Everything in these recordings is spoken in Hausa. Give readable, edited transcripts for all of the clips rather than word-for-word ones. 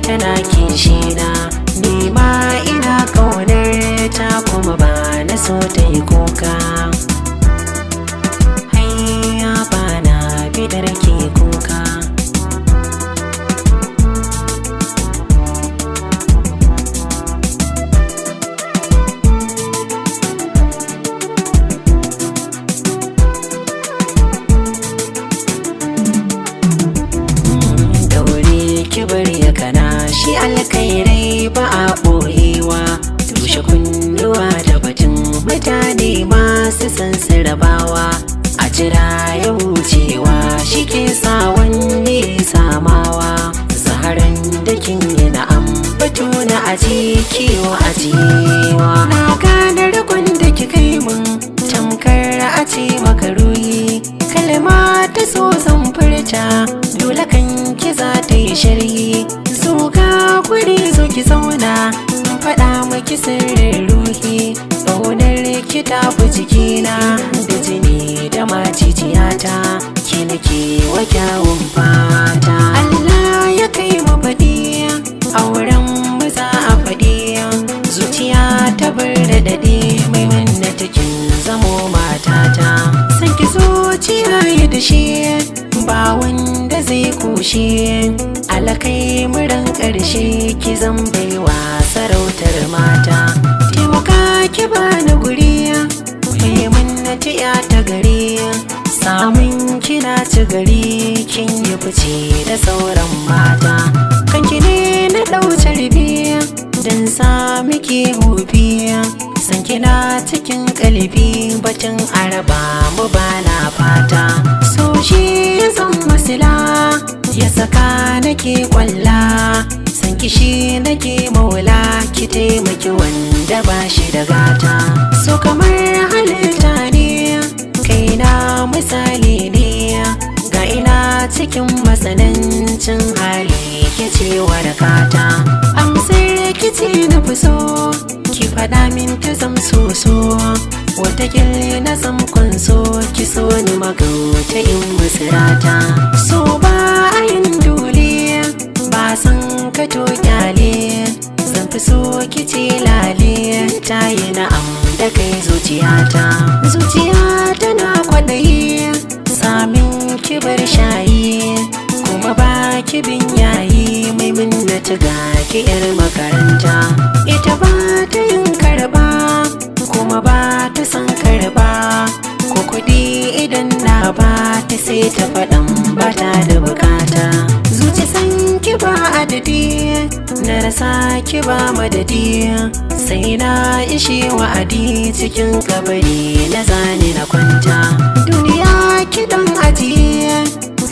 tana kishina ni ma ina kaunar ta kuma ba na so ta yi kuka. Hayya ba na bidar ke kuka. Bari yakana shi alkhairai ba a ɓoyewa, tushe kunnuwa da batun mutane masu san rabawa. A jira ya wucewa shi ke sa wani samawa, zaharan da kin yi na'am batu na aji kiwo ajiyewa. Na gane rikon da ki kai mun tamkar a ce makaruyi, kalma ta so zan furta dole kan ki za ta yi sharhi. Zo ga guri zo ki zauna faɗa maki sirrin ruhi, ƙaunar ki tafi jikina da jini da maciciyata, ki nake wa kyawun fata. Allah ya kai mu faɗi auren mu za a faɗi, zuciya ta bar da daɗi mai manna takin zamo matata. San ki zuciya ya dashe ba wanda zai kushe, alakai muran ƙarshe ki zan baiwa sarautar mata. Taimaka ki bani guri mai mannati ya ta gari, samun kina ci gari kin yi fice da sauran mata. Kanki ne na ɗau carbi don sami ki hufi, san kina cikin ƙalbi batun araba mu bana fata. So shi ya zan masila ya saka nake kwalla, san kishi nake maula ki taimaki wanda ba shi da gata. So kamar halitta ne kaina misali ne, ga ina cikin matsanancin hali ke ce warakata. Amsar ki ce na fi so ki faɗa min ta zam soso, watakil na zam kunso ki so ni magauta in musirata. So ba ayin dole ba san ka to kyale, zan fi so ki ce lale ta yi na'am da kai zuciyata. Zuciya tana kwaɗayi samin ki bar shayi, kuma ba ki bin yayi mai minnata ga ki yar makaranta. Ita ba ta yin karba kuma ba ta san karba, ko kudi idan na ba ta sai ta faɗan ba ta da bukata. Zuci san ki ba adadi na rasa ki ba madadi, sai na ishe wa'adi cikin kabari na zane na kwanta. Duniya ki dan ajiye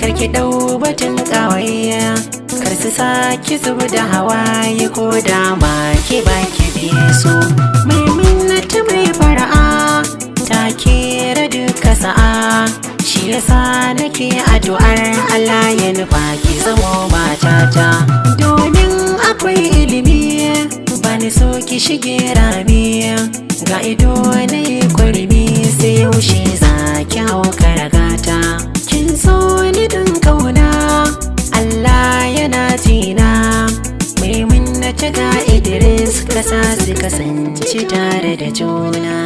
kar ki dau batun kawai, kar su sa ki zub da hawaye ko da ma ki ba ki biye so. Mai minnata mai fara'a ta kera duka sa'a, shi yasa nake addu'ar Allah ya nufa ki zamo matata. Domin akwai ilimi bani so ki shige rami, ga ido na yi kwarmi sai yaushe za ki hau karagata. Kin so ni din kauna Allah yana jina, mai minnata ga Idris kasa su kasance tare da juna.